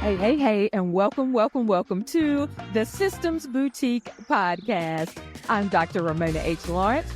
Hey, and welcome to the Systems Boutique podcast. I'm Dr. Ramona H. Lawrence.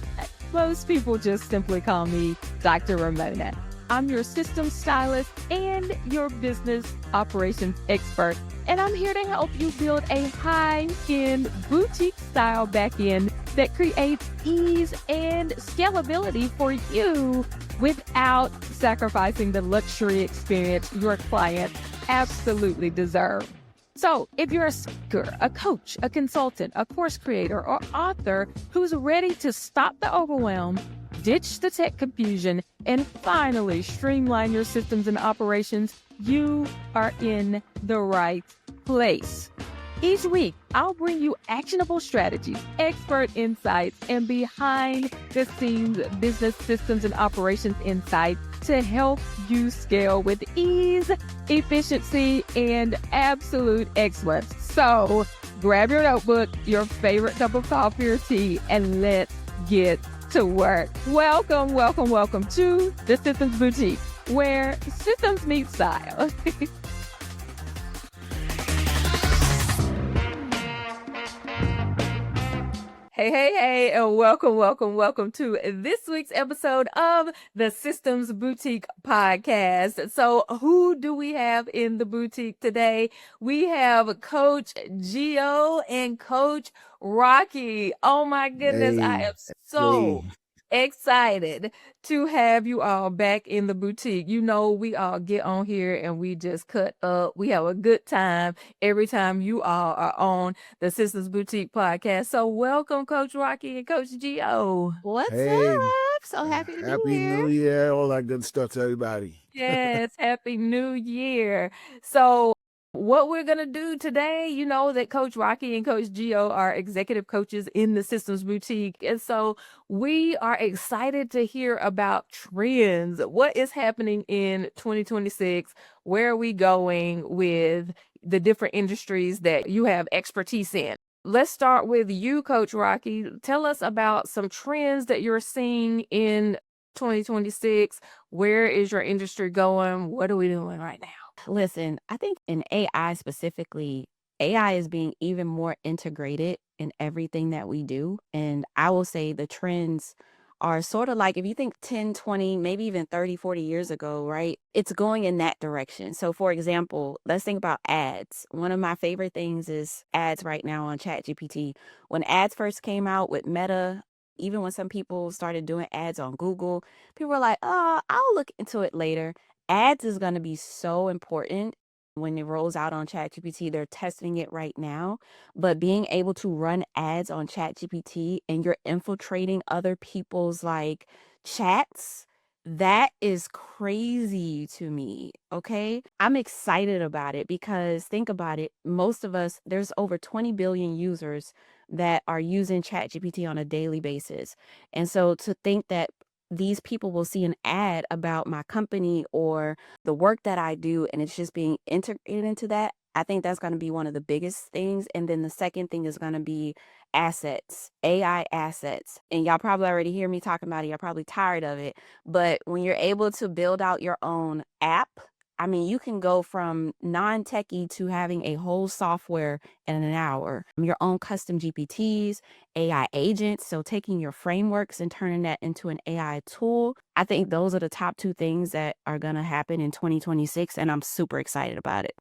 Most people just simply call me Dr. Ramona. I'm your systems stylist and your business operations expert, and I'm here to help you build a high-end boutique-style back-end that creates ease and scalability for you without sacrificing the luxury experience your clients absolutely deserve. So if you're a speaker, a coach, a consultant, a course creator, or author who's ready to stop the overwhelm, ditch the tech confusion, and finally streamline your systems and operations, you are in the right place. Each week, I'll bring you actionable strategies, expert insights, and behind-the-scenes business systems and operations insights to help you scale with ease, efficiency, and absolute excellence. So grab your notebook, your favorite cup of coffee or tea, and let's get to work. Welcome to the Systems Boutique, where systems meet style. Hey, and welcome to this week's episode of the Systems Boutique podcast. So who do we have in the boutique today? We have Coach Geo and Coach Rocky. Oh my goodness, I am so excited to have you all back in the boutique. You know, we all get on here and we just cut up. We have a good time every time you all are on the Systems Boutique podcast. So welcome, Coach Rocky and Coach Geo. What's up? So happy to be Happy here. New Year, all that good stuff to everybody. Yes, Happy New Year. So what we're going to do today, you know that Coach Rocky and Coach Geo are executive coaches in the Systems Boutique. And so we are excited to hear about trends. What is happening in 2026? Where are we going with the different industries that you have expertise in? Let's start with you, Coach Rocky. Tell us about some trends that you're seeing in 2026. Where is your industry going? What are we doing right now? Listen, I think in AI specifically, AI is being even more integrated in everything that we do. And I will say the trends are sort of like if you think 10, 20, maybe even 30, 40 years ago, right? It's going in that direction. So for example, let's think about ads. One of my favorite things is ads right now on ChatGPT. When ads first came out with Meta, even when some people started doing ads on Google, people were like, oh, I'll look into it later. Ads is going to be so important when it rolls out on ChatGPT. They're testing it right now, but being able to run ads on ChatGPT and you're infiltrating other people's like chats, that is crazy to me. Okay. I'm excited about it because think about it. Most of us, there's over 20 billion users that are using ChatGPT on a daily basis. And so to think that these people will see an ad about my company or the work that I do, and it's just being integrated into that. I think that's going to be one of the biggest things. And then the second thing is going to be assets, AI assets. And y'all probably already hear me talking about it. You're probably tired of it. But when you're able to build out your own app, I mean, you can go from non-techie to having a whole software in an hour. Your own custom GPTs, AI agents. So taking your frameworks and turning that into an AI tool. I think those are the top two things that are going to happen in 2026. And I'm super excited about it.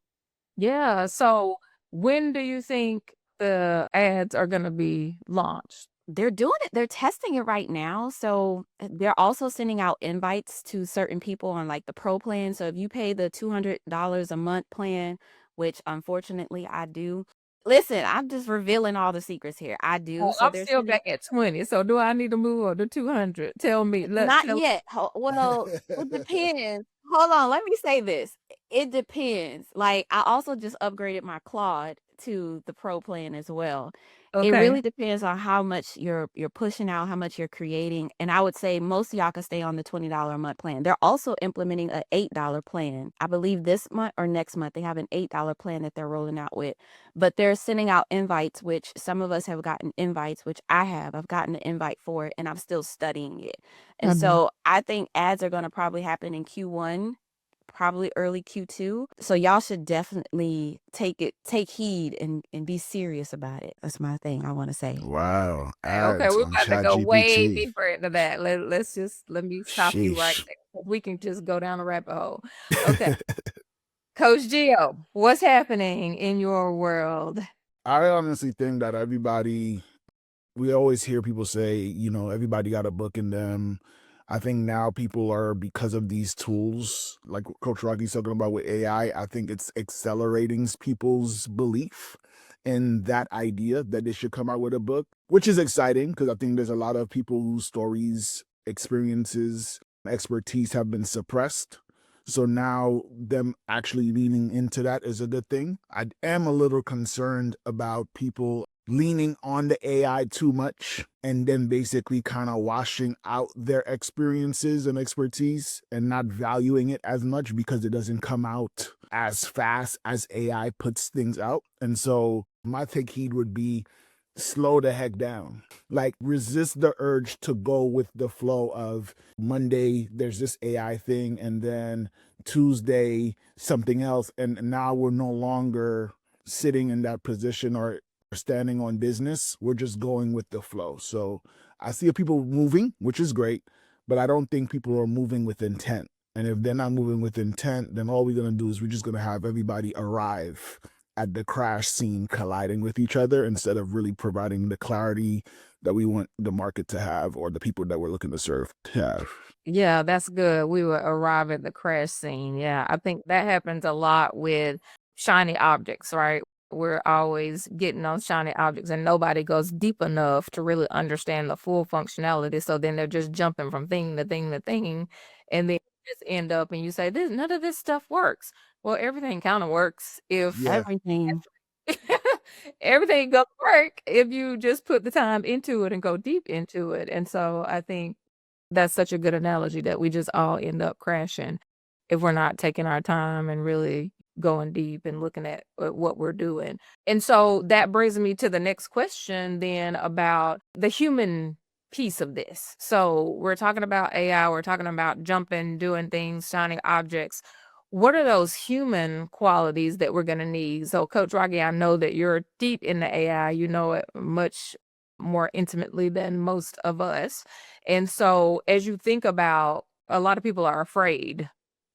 Yeah. So when do you think the ads are going to be launched? They're doing it. They're testing it right now. So they're also sending out invites to certain people on like the pro plan. So if you pay the $200 a month plan, which unfortunately I do. Listen, I'm just revealing all the secrets here. I do. Oh, So I'm they're still sending back at 20. So do I need to move on to 200? Tell me. not yet. Well, it depends. Hold on. Let me say this. It depends. Like I also just upgraded my Claude to the pro plan as well. It Okay. really depends on how much you're pushing out, how much you're creating. And I would say most of y'all can stay on the $20 a month plan. They're also implementing an $8 plan. I believe this month or next month they have an $8 plan that they're rolling out with. But they're sending out invites, which some of us have gotten invites, which I have. I've gotten an invite for it and I'm still studying it. And so I think ads are going to probably happen in Q1, probably early Q2. So y'all should definitely take heed and be serious about it. That's my thing I want to say. Wow. Okay, Ads we're on about to go way ChatGPT. deeper into that. Let me stop you right Sheesh. there. We can just go down a rabbit hole. Okay. Coach Geo, what's happening in your world? I honestly think that we always hear people say, everybody got a book in them. I think now people are, because of these tools, like Coach Rocky's talking about with AI, I think it's accelerating people's belief in that idea that they should come out with a book, which is exciting because I think there's a lot of people whose stories, experiences, expertise have been suppressed. So now them actually leaning into that is a good thing. I am a little concerned about people leaning on the AI too much and then basically kind of washing out their experiences and expertise and not valuing it as much because it doesn't come out as fast as AI puts things out. And so my take heed would be slow the heck down. Like, resist the urge to go with the flow of Monday, there's this AI thing, and then Tuesday, something else. And now we're no longer sitting in that position or standing on business. We're just going with the flow. So I see people moving, which is great, but I don't think people are moving with intent. And if they're not moving with intent, then all we're going to do is we're just going to have everybody arrive at the crash scene colliding with each other instead of really providing the clarity that we want the market to have or the people that we're looking to serve to have. Yeah, that's good. We will arrive at the crash scene. Yeah, I think that happens a lot with shiny objects, right? We're always getting on shiny objects and nobody goes deep enough to really understand the full functionality. So then they're just jumping from thing to thing to thing. And then just end up and you say, none of this stuff works. Well, everything kind of works if Yeah. Everything. everything gonna work if you just put the time into it and go deep into it. And so I think that's such a good analogy that we just all end up crashing if we're not taking our time and really going deep and looking at what we're doing. And so that brings me to the next question then about the human piece of this. So we're talking about AI, we're talking about jumping, doing things, shining objects. What are those human qualities that we're going to need? So Coach Rocky, I know that you're deep in the AI. You know it much more intimately than most of us. And so as you think about, a lot of people are afraid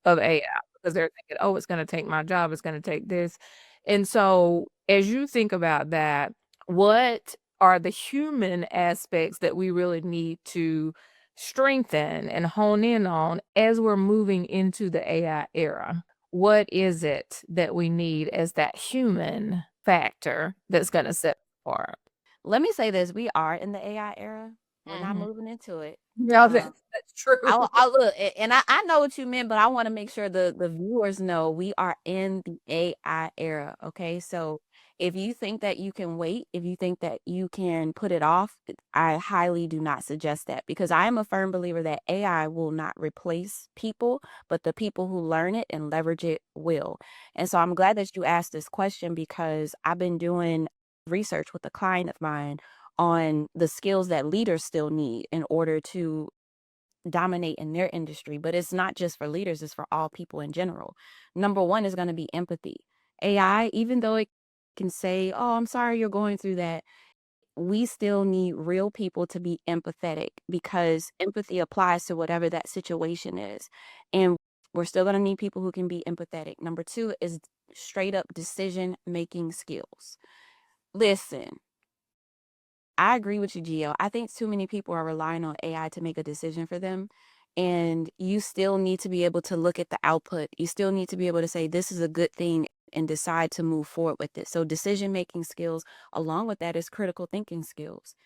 of AI because they're thinking, oh, it's going to take my job, it's going to take this. And so as you think about that, what are the human aspects that we really need to strengthen and hone in on as we're moving into the AI era? What is it that we need as that human factor that's going to set us apart? Let me say this: we are in the AI era. We're not Mhm. moving into it. Yeah, Um, that's true. I look, and I know what you meant, but I want to make sure the viewers know we are in the AI era. Okay, so if you think that you can wait, if you think that you can put it off, I highly do not suggest that, because I am a firm believer that AI will not replace people, but the people who learn it and leverage it will. And so I'm glad that you asked this question, because I've been doing research with a client of mine on the skills that leaders still need in order to dominate in their industry. But it's not just for leaders, it's for all people in general. Number one is going to be empathy. AI, even though it can say, oh, I'm sorry you're going through that, we still need real people to be empathetic, because empathy applies to whatever that situation is. And we're still going to need people who can be empathetic. Number two is straight up decision making skills. Listen, I agree with you, Gio. I think too many people are relying on AI to make a decision for them. And you still need to be able to look at the output. You still need to be able to say, this is a good thing, and decide to move forward with it. So decision-making skills, along with that, is critical thinking skills.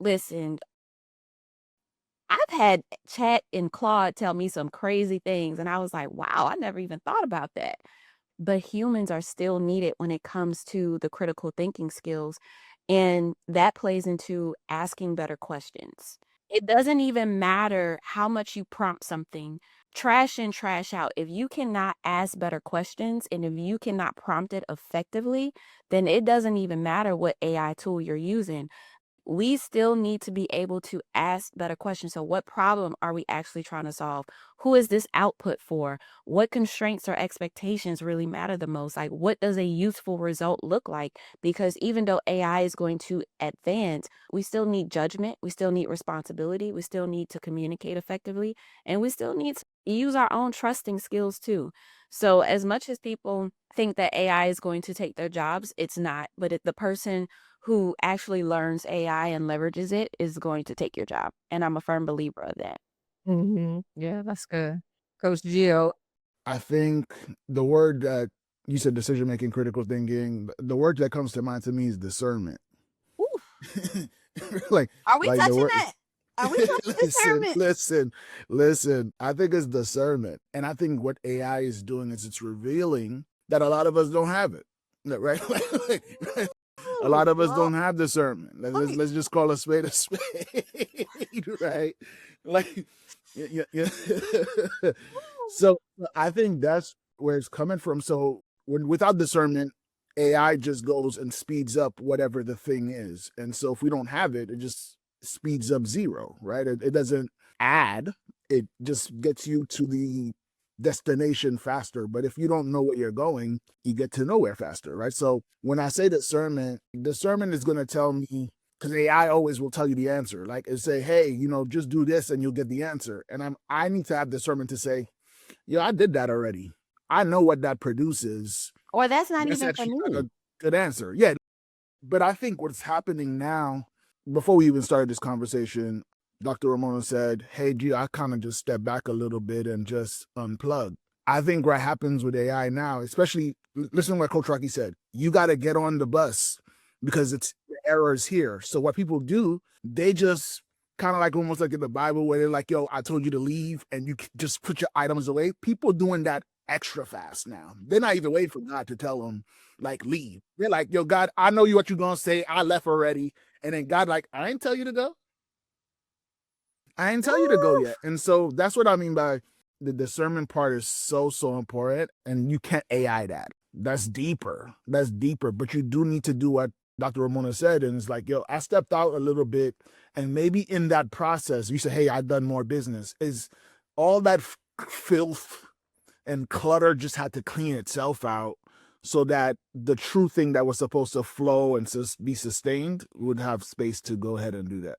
Listen, I've had Chat and Claude tell me some crazy things, and I was like, wow, I never even thought about that. But humans are still needed when it comes to the critical thinking skills. And that plays into asking better questions. It doesn't even matter how much you prompt something, trash in, trash out. If you cannot ask better questions and if you cannot prompt it effectively, then it doesn't even matter what AI tool you're using. we still need to be able to ask better questions. So what problem are we actually trying to solve? Who is this output for? What constraints or expectations really matter the most? Like, what does a useful result look like? Because even though AI is going to advance, we still need judgment. We still need responsibility. We still need to communicate effectively. And we still need to use our own trusting skills too. So as much as people think that AI is going to take their jobs, it's not. But the person who actually learns AI and leverages it is going to take your job. And I'm a firm believer of that. Yeah, that's good. Coach Geo. I think the word that you said, decision making, critical thinking, the word that comes to mind to me is discernment. Ooh, like are we like the touching word that? Are we touching discernment? listen. I think it's discernment. And I think what AI is doing is it's revealing that a lot of us don't have it. Right? A lot of us don't have discernment. Let's just call a spade, right? Like, yeah. So I think that's where it's coming from. So without discernment, AI just goes and speeds up whatever the thing is. And so if we don't have it, it just speeds up zero, right? It doesn't add, it just gets you to the destination faster. But if you don't know where you're going, you get to nowhere faster, right? So when I say discernment is going to tell me, because AI always will tell you the answer. Like it say, hey, just do this and you'll get the answer. And I need to have discernment to say, I did that already. I know what that produces. Or that's not That's even for actually not me. a good answer. Yeah. But I think what's happening now, before we even started this conversation, Dr. Ramona said, hey, G, I kind of just step back a little bit and just unplug. I think what happens with AI now, especially, listen to what Coach Rocky said, you got to get on the bus because the error is here. So what people do, they just kind of like almost like in the Bible where they're like, yo, I told you to leave and you just put your items away. People doing that extra fast now. They're not even waiting for God to tell them, like, leave. They're like, yo, God, I know what you're going to say. I left already. And then God like, I ain't tell you to go. I ain't tell you to go yet. And so that's what I mean by the discernment part is so important. And you can't AI that. That's deeper. But you do need to do what Dr. Ramona said. And it's like, yo, I stepped out a little bit. And maybe in that process, you say, hey, I've done more business. Is all that filth and clutter just had to clean itself out so that the true thing that was supposed to flow and be sustained would have space to go ahead and do that.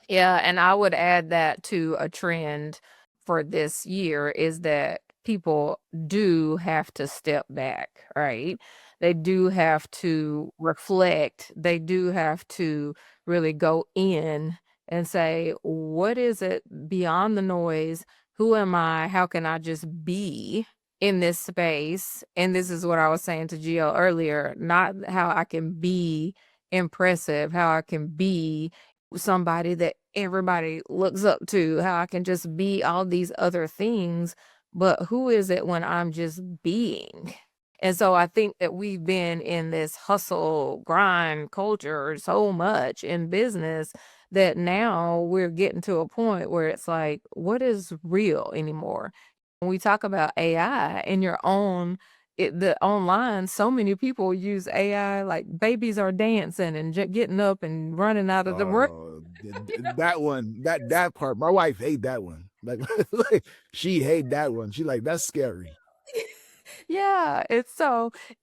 Yeah, and I would add that to a trend for this year is that people do have to step back, right? They do have to reflect. They do have to really go in and say, what is it beyond the noise? Who am I? How can I just be in this space? And this is what I was saying to Gio earlier, not how I can be impressive, how I can be somebody that everybody looks up to, how I can just be all these other things, but who is it when I'm just being? And so I think that we've been in this hustle grind culture so much in business that now we're getting to a point where it's like, what is real anymore? When we talk about AI in the online, so many people use AI, like babies are dancing and getting up and running out of the room. That part, my wife hate that one. Like she hate that one. She like, that's scary. Yeah,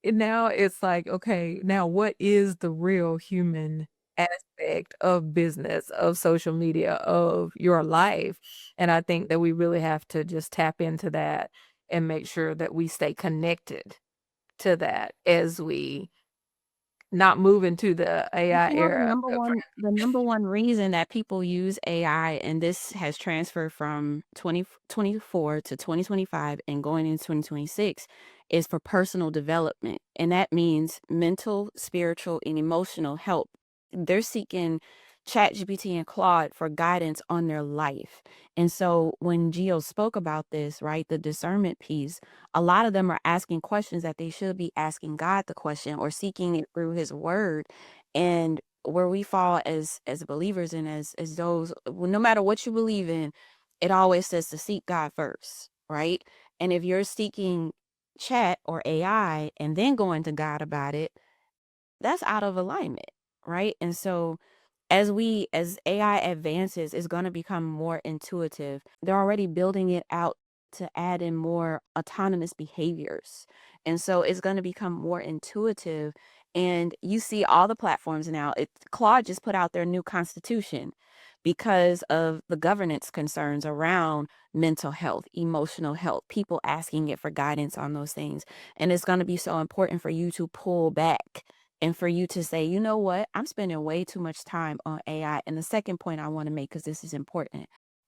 now it's like, okay, now what is the real human aspect of business, of social media, of your life? And I think that we really have to just tap into that and make sure that we stay connected to that as we not move into the AI You know, era. the number one reason that people use AI, and this has transferred from 2024 to 2025 and going into 2026, is for personal development. And that means mental, spiritual, and emotional help. They're seeking ChatGPT and Claude for guidance on their life. And so when Geo spoke about this, right, the discernment piece, a lot of them are asking questions that they should be asking God the question or seeking it through his word. And where we fall as believers and as those, well, no matter what you believe in, it always says to seek God first, right? And if you're seeking chat or AI and then going to God about it, that's out of alignment, right? And so as AI advances, it's going to become more intuitive. They're already building it out to add in more autonomous behaviors. And so it's going to become more intuitive. And you see all the platforms now. Claude just put out their new constitution because of the governance concerns around mental health, emotional health, people asking it for guidance on those things. And it's going to be so important for you to pull back and for you to say, you know what, I'm spending way too much time on AI. And the second point I want to make, because this is important,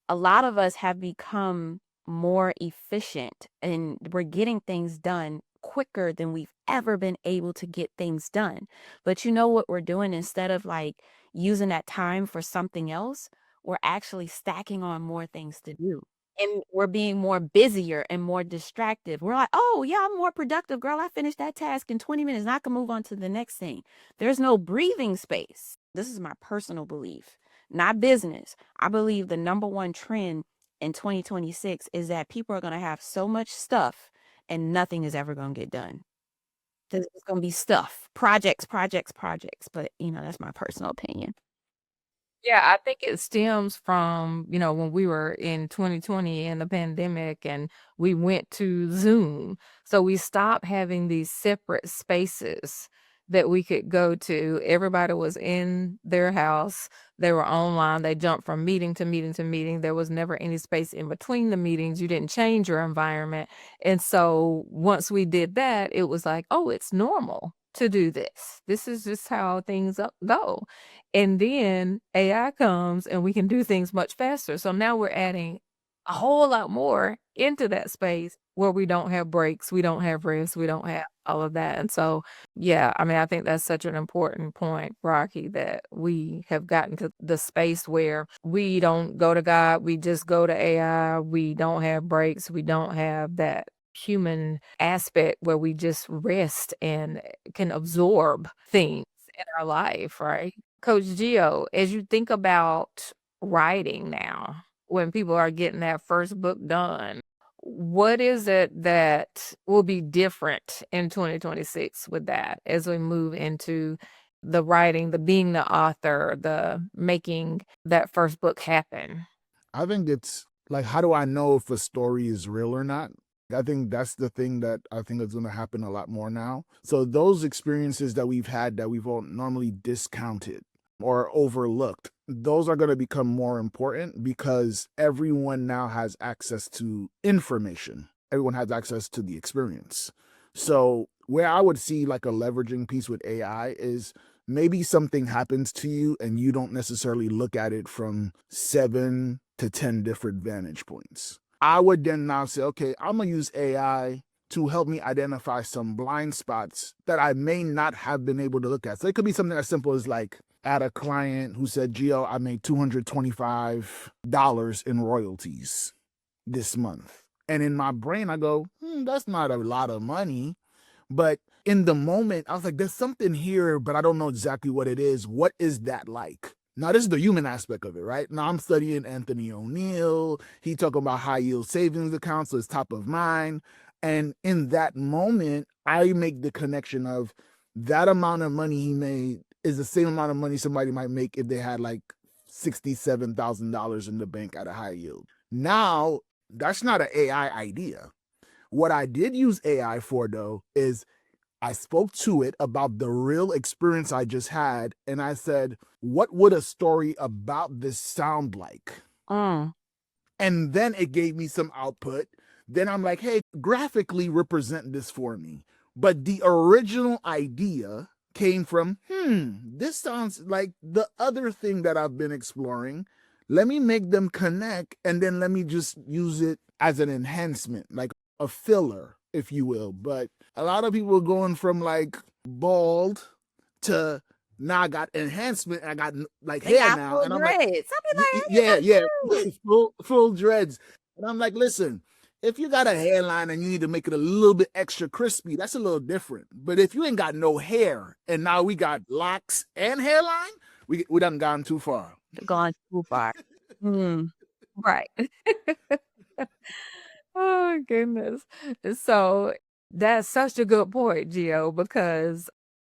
a lot of us have become more efficient and we're getting things done quicker than we've ever been able to get things done. But you know what we're doing? Instead of like using that time for something else, we're actually stacking on more things to do. And we're being more busier and more distracted. We're like, oh, yeah, I'm more productive, girl. I finished that task in 20 minutes and I can move on to the next thing. There's no breathing space. This is my personal belief, not business. I believe the number one trend in 2026 is that people are going to have so much stuff and nothing is ever going to get done. There's going to be stuff, projects, projects, projects. But, that's my personal opinion. Yeah, I think it stems from, when we were in 2020 and the pandemic and we went to Zoom. So we stopped having these separate spaces that we could go to. Everybody was in their house. They were online. They jumped from meeting to meeting to meeting. There was never any space in between the meetings. You didn't change your environment. And so once we did that, it was like, oh, it's normal to do this. This is just how things go. And then AI comes and we can do things much faster. So now we're adding a whole lot more into that space where we don't have breaks, we don't have rest, we don't have all of that. And so, yeah, I mean, I think that's such an important point, Rocky, that we have gotten to the space where we don't go to God, we just go to AI, we don't have breaks, we don't have that human aspect where we just rest and can absorb things in our life, right? Coach Geo, as you think about writing now, when people are getting that first book done, what is it that will be different in 2026 with that as we move into the writing, the being the author, the making that first book happen? I think it's like, how do I know if a story is real or not? I think that's the thing that I think is going to happen a lot more now. So those experiences that we've had that we've all normally discounted or overlooked, those are going to become more important because everyone now has access to information. Everyone has access to the experience. So where I would see like a leveraging piece with AI is maybe something happens to you and you don't necessarily look at it from 7 to 10 different vantage points. I would then now say, okay, I'm going to use AI to help me identify some blind spots that I may not have been able to look at. So it could be something as simple as like, at a client who said, Geo, I made $225 in royalties this month. And in my brain, I go, that's not a lot of money. But in the moment, I was like, there's something here, but I don't know exactly what it is. What is that like? Now, this is the human aspect of it, right? Now, I'm studying Anthony O'Neill. He talking about high yield savings accounts, so it's top of mind. And in that moment, I make the connection of that amount of money he made is the same amount of money somebody might make if they had like $67,000 in the bank at a high yield. Now, that's not an AI idea. What I did use AI for, though, is I spoke to it about the real experience I just had, and I said, what would a story about this sound like? And then it gave me some output. Then I'm like, hey, graphically represent this for me. But the original idea came from, this sounds like the other thing that I've been exploring. Let me make them connect, and then let me just use it as an enhancement, like a filler, if you will. But a lot of people are going from like bald to now I got enhancement. I got like They hair got now, full and I'm dreads. like, Some people like, yeah, full dreads. And I'm like, listen, if you got a hairline and you need to make it a little bit extra crispy, that's a little different. But if you ain't got no hair and now we got locks and hairline, we done gone too far. gone too far. Right. Oh, goodness. So that's such a good point, Gio, because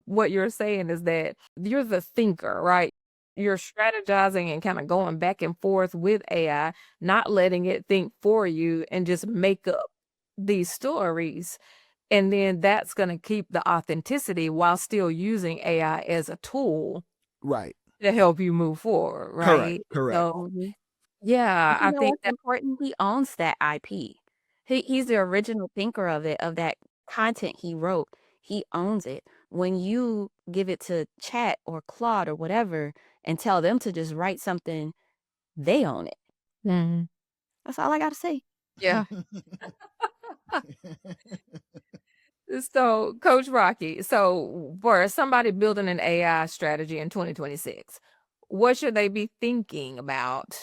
what you're saying is that you're the thinker, right? you're strategizing and kind of going back and forth with AI, not letting it think for you and just make up these stories. And then that's going to keep the authenticity while still using AI as a tool Right. to help you move forward, Correct. right? Correct. So, yeah, You I know think what's important? He owns that IP. He's the original thinker of it, of that content he wrote. He owns it. When you give it to Chat or Claude or whatever and tell them to just write something, they own it. Mhm. That's all I got to say. Yeah. So, Coach Rocky, so for somebody building an AI strategy in 2026, what should they be thinking about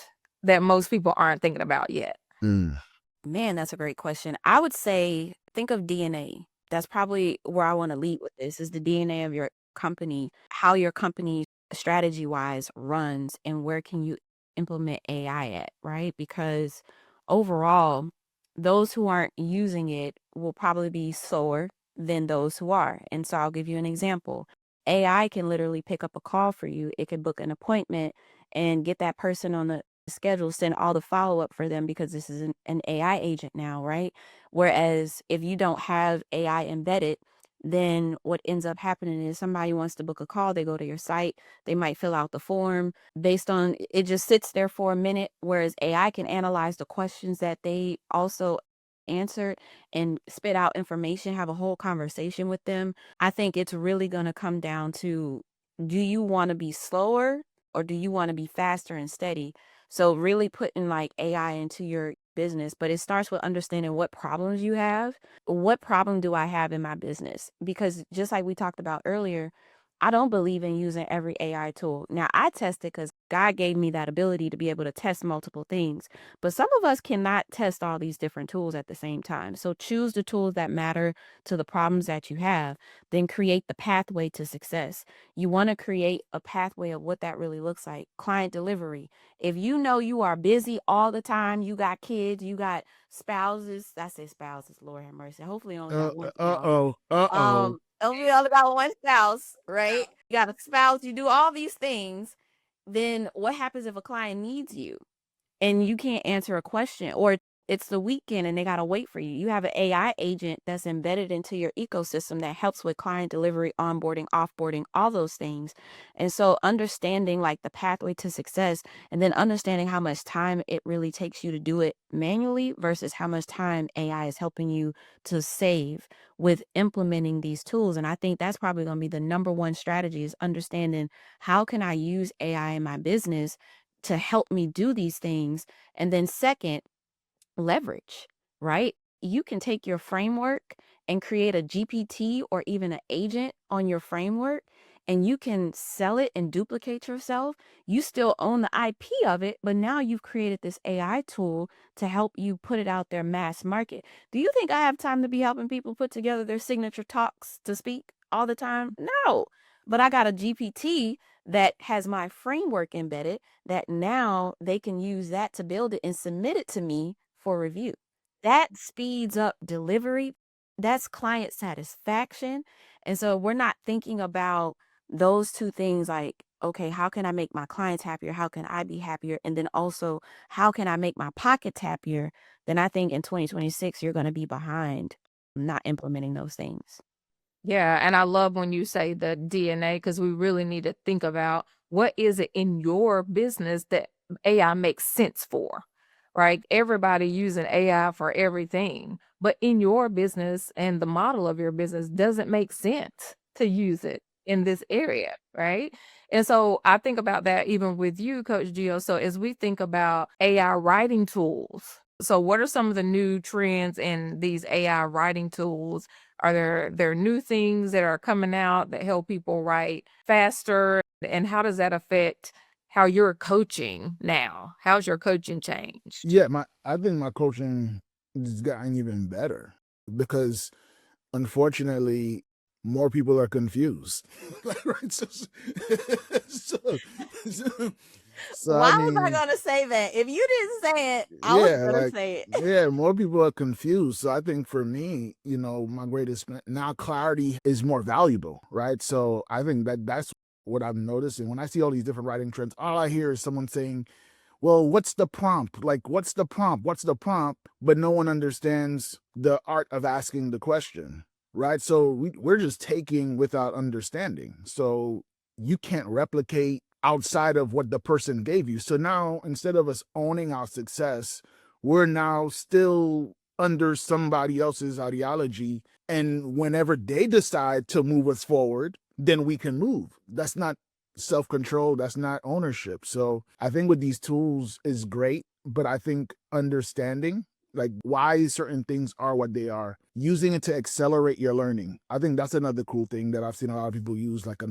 that most people aren't thinking about yet? Mm. Man, that's a great question. I would say think of DNA. That's probably where I want to lead with this is the DNA of your company, how your company strategy wise runs and where can you implement AI at, right? Because overall, those who aren't using it will probably be slower than those who are. And so I'll give you an example. AI can literally pick up a call for you. It can book an appointment and get that person on the schedule, send all the follow-up for them because this is an AI agent now, right? Whereas if you don't have AI embedded, then what ends up happening is somebody wants to book a call, they go to your site, they might fill out the form based on it just sits there for a minute, whereas AI can analyze the questions that they also answered and spit out information, have a whole conversation with them. I think it's really going to come down to, do you want to be slower or do you want to be faster and steady? So really putting like AI into your business, but it starts with understanding what problems you have. What problem do I have in my business? Because just like we talked about earlier, I don't believe in using every AI tool. Now, I test it because God gave me that ability to be able to test multiple things. But some of us cannot test all these different tools at the same time. So choose the tools that matter to the problems that you have, then create the pathway to success. You want to create a pathway of what that really looks like. Client delivery. If you know you are busy all the time, you got kids, you got spouses. I say spouses, Lord have mercy. Hopefully you only got one spouse. Hopefully you only got one spouse, right? You got a spouse, you do all these things. Then what happens if a client needs you and you can't answer a question, or it's the weekend and they got to wait for you? You have an AI agent that's embedded into your ecosystem that helps with client delivery, onboarding, offboarding, all those things. And so understanding like the pathway to success and then understanding how much time it really takes you to do it manually versus how much time AI is helping you to save with implementing these tools. And I think that's probably going to be the number one strategy, is understanding how can I use AI in my business to help me do these things. And then second, leverage, right? You can take your framework and create a GPT or even an agent on your framework, and you can sell it and duplicate yourself. You still own the IP of it, but now you've created this AI tool to help you put it out there mass market. Do you think I have time to be helping people put together their signature talks to speak all the time? No. But I got a GPT that has my framework embedded, that now they can use that to build it and submit it to me for review. That speeds up delivery. That's client satisfaction. And so we're not thinking about those two things like, okay, how can I make my clients happier? How can I be happier? And then also, how can I make my pockets happier? Then I think in 2026, you're going to be behind not implementing those things. Yeah, and I love when you say the DNA, because we really need to think about what is it in your business that AI makes sense for, right? Everybody using AI for everything, but in your business and the model of your business doesn't make sense to use it in this area, right? And so I think about that even with you, Coach Geo. So as we think about AI writing tools, so what are some of the new trends in these AI writing tools? Are there new things that are coming out that help people write faster? And how does that affect how you're coaching now? How's your coaching changed? Yeah, I think my coaching has gotten even better because unfortunately more people are confused. Like, right? So, so I Why was I mean, going to say that? If you didn't say it, I was yeah, going to like say it. yeah, more people are confused. So I think for me, my greatest now clarity is more valuable, right? So I think that's what I'm noticing when I see all these different writing trends, all I hear is someone saying, well, what's the prompt? Like, what's the prompt? What's the prompt? But no one understands the art of asking the question, right? So we're just taking without understanding. So you can't replicate outside of what the person gave you. So now instead of us owning our success, we're now still under somebody else's ideology. And whenever they decide to move us forward, then we can move. That's not self-control, that's not ownership. So I think with these tools is great, but I think understanding like why certain things are what they are, using it to accelerate your learning. I think that's another cool thing that I've seen a lot of people use, like a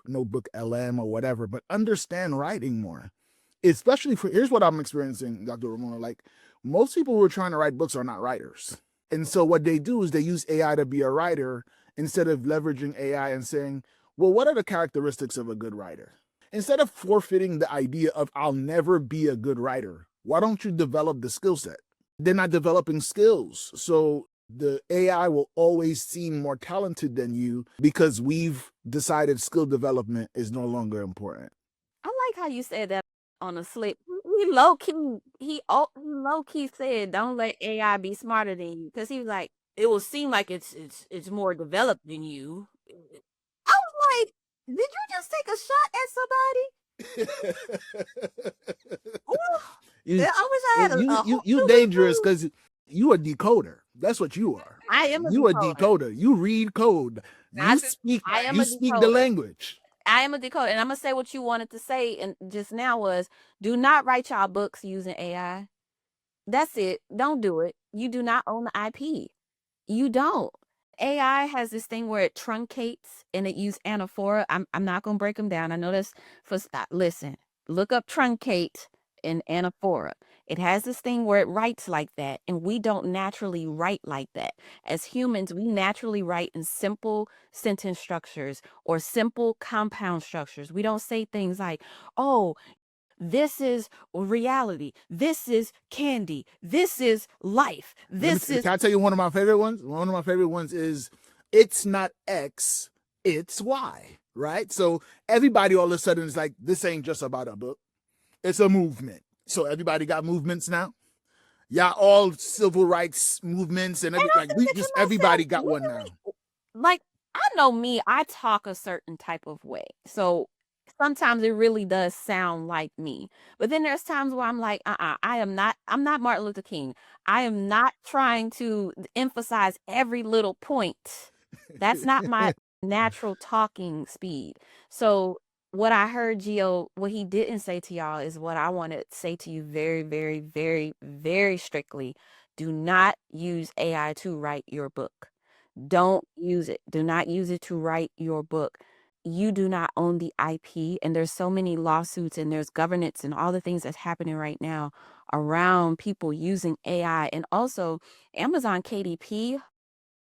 notebook LM or whatever, but understand writing more. Especially for, here's what I'm experiencing, Dr. Ramona, like most people who are trying to write books are not writers. And so what they do is they use AI to be a writer instead of leveraging AI and saying, well, what are the characteristics of a good writer? Instead of forfeiting the idea of I'll never be a good writer, why don't you develop the skill set? They're not developing skills. So the AI will always seem more talented than you because we've decided skill development is no longer important. I like how you said that on a slip. He low key, he low key said, "Don't let AI be smarter than you," because he was like, "It will seem like it's more developed than you." I was like, "Did you just take a shot at somebody?" Ooh, you, I wish I had you dangerous because you a decoder. That's what you are. I am a You a decoder. decoder. You read code. You speak the language. I am a decoder. And I'm going to say what you wanted to say and just now was, do not write y'all books using AI. That's it. Don't do it. You do not own the IP. You don't. AI has this thing where it truncates and it uses anaphora. I'm not going to break them down. I know that's for, listen, look up truncate and anaphora. It has this thing where it writes like that, and we don't naturally write like that. As humans, we naturally write in simple sentence structures or simple compound structures. We don't say things like, oh, this is reality. This is candy. This is life. Can I tell you one of my favorite ones? One of my favorite ones is, it's not X, it's Y, right? So everybody all of a sudden is like, this ain't just about a book. It's a movement. So everybody got movements now. Yeah, all civil rights movements and everybody got one now. Like, I know me, I talk a certain type of way. So sometimes it really does sound like me. But then there's times where I'm like, I'm not Martin Luther King. I am not trying to emphasize every little point. That's not my natural talking speed. So what I heard Geo, what he didn't say to y'all is what I want to say to you very, very, very, very strictly. Do not use AI to write your book. Don't use it. Do not use it to write your book. You do not own the IP, and there's so many lawsuits and there's governance and all the things that's happening right now around people using AI. And also Amazon KDP,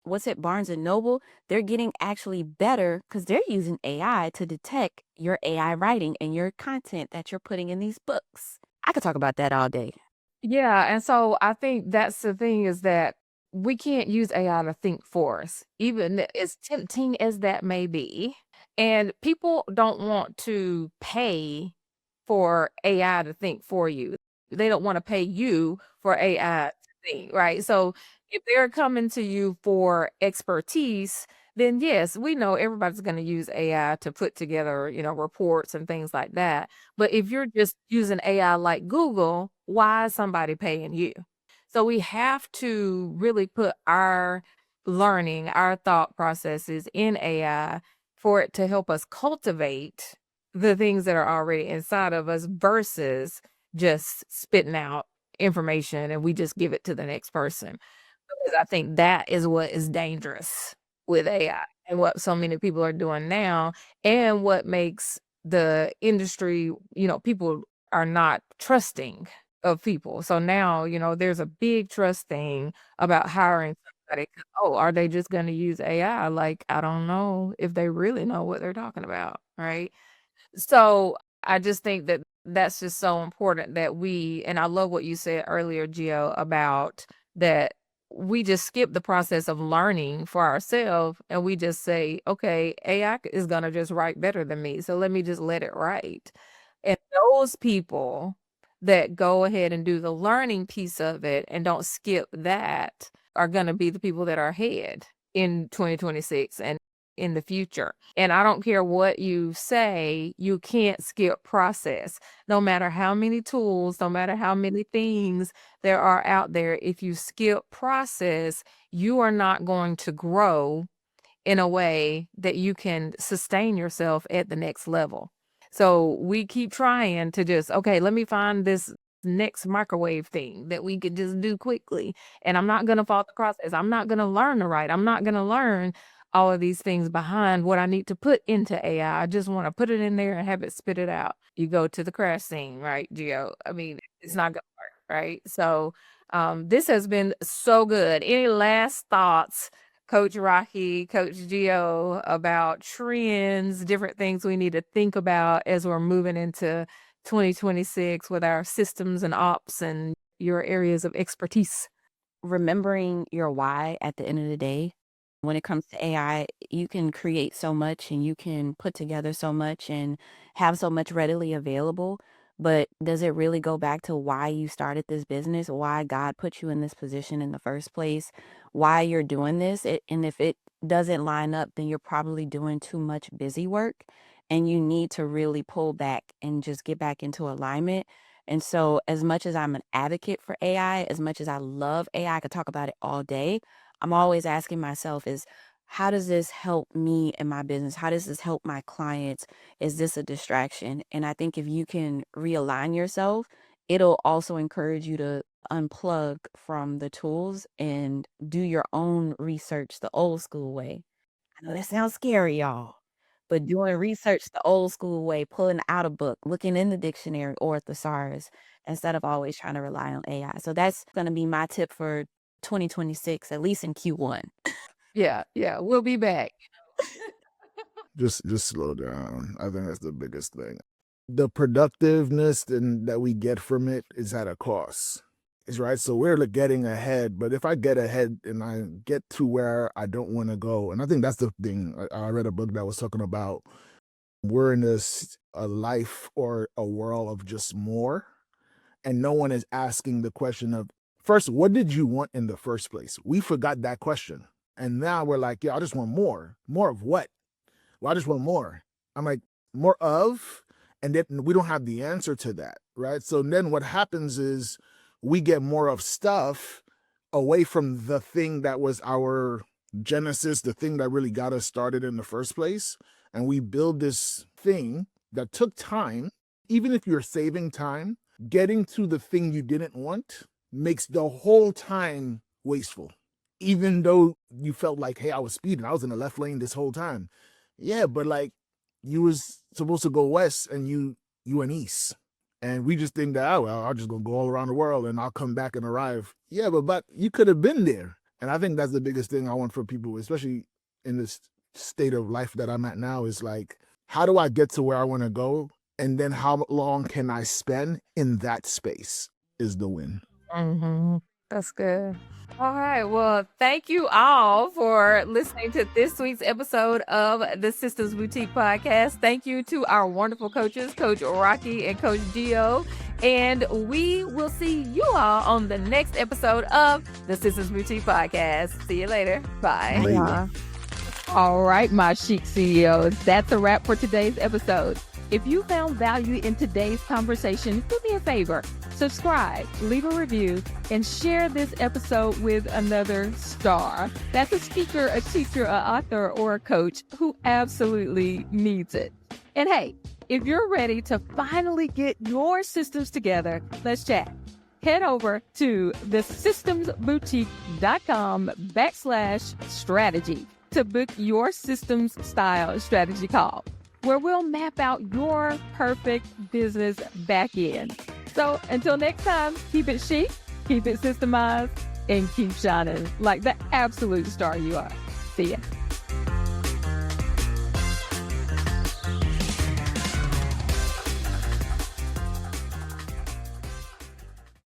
what's it, Barnes and Noble, they're getting actually better because they're using AI to detect your AI writing and your content that you're putting in these books. I could talk about that all day. Yeah, and so I think that's the thing is that we can't use AI to think for us, even as tempting as that may be. And people don't want to pay for AI to think for you. They don't want to pay you for AI to think, right? So if they're coming to you for expertise, then yes, we know everybody's going to use AI to put together, reports and things like that. But if you're just using AI like Google, why is somebody paying you? So we have to really put our learning, our thought processes in AI for it to help us cultivate the things that are already inside of us versus just spitting out information and we just give it to the next person. Because I think that is what is dangerous with AI and what so many people are doing now, and what makes the industry, people are not trusting of people. So now, there's a big trust thing about hiring somebody. Oh, are they just going to use AI? Like, I don't know if they really know what they're talking about, right? So I just think that that's just so important that and I love what you said earlier, Gio, about that we just skip the process of learning for ourselves, and we just say, okay, AI is going to just write better than me, so let me just let it write. And those people that go ahead and do the learning piece of it and don't skip that are going to be the people that are ahead in 2026 and in the future. And I don't care what you say, you can't skip process. No matter how many tools, no matter how many things there are out there, if you skip process, you are not going to grow in a way that you can sustain yourself at the next level. So we keep trying to just, okay, let me find this next microwave thing that we could just do quickly. And I'm not going to follow the process. I'm not going to learn to write. I'm not going to learn all of these things behind what I need to put into AI. I just want to put it in there and have it spit it out. You go to the crash scene, right, Geo? I mean, it's not going to work, right? So this has been so good. Any last thoughts, Coach Rocky, Coach Geo, about trends, different things we need to think about as we're moving into 2026 with our systems and ops and your areas of expertise? Remembering your why at the end of the day. When it comes to AI, you can create so much and you can put together so much and have so much readily available. But does it really go back to why you started this business, why God put you in this position in the first place, why you're doing this? And if it doesn't line up, then you're probably doing too much busy work and you need to really pull back and just get back into alignment. And so, as much as I'm an advocate for AI, as much as I love AI, I could talk about it all day. I'm always asking myself is, how does this help me and my business? How does this help my clients? Is this a distraction? And I think if you can realign yourself, it'll also encourage you to unplug from the tools and do your own research the old school way. I know that sounds scary, y'all, but doing research the old school way, pulling out a book, looking in the dictionary or a thesaurus instead of always trying to rely on AI. So that's going to be my tip for 2026, at least in Q1. Yeah, we'll be back. Just slow down. I think that's the biggest thing. The productiveness that we get from it is at a cost. Is right. So we're getting ahead, but if I get ahead and I get to where I don't want to go, and I think that's the thing. I read a book that was talking about we're in a life or a world of just more, and no one is asking the question of, first, what did you want in the first place? We forgot that question. And now we're like, yeah, I just want more. More of what? Well, I just want more. I'm like, more of? And then we don't have the answer to that, right? So then what happens is we get more of stuff away from the thing that was our genesis, the thing that really got us started in the first place. And we build this thing that took time. Even if you're saving time, getting to the thing you didn't want makes the whole time wasteful. Even though you felt like, hey, I was speeding, I was in the left lane this whole time. Yeah, but like you was supposed to go west and you went east. And we just think that, oh, well, I'm just going to go all around the world and I'll come back and arrive. Yeah, but you could have been there. And I think that's the biggest thing I want for people, especially in this state of life that I'm at now, is like, how do I get to where I want to go? And then how long can I spend in that space is the win. Mm-hmm. That's good. All right. Well, thank you all for listening to this week's episode of the Systems Boutique Podcast. Thank you to our wonderful coaches, Coach Rocky and Coach Geo. And we will see you all on the next episode of the Systems Boutique Podcast. See you later. Bye. Later. All right, my chic CEOs, that's a wrap for today's episode. If you found value in today's conversation, do me a favor. Subscribe, leave a review, and share this episode with another star. That's a speaker, a teacher, an author, or a coach who absolutely needs it. And hey, if you're ready to finally get your systems together, let's chat. Head over to thesystemsboutique.com/strategy to book your systems style strategy call, where we'll map out your perfect business back end. So until next time, keep it chic, keep it systemized, and keep shining like the absolute star you are. See ya.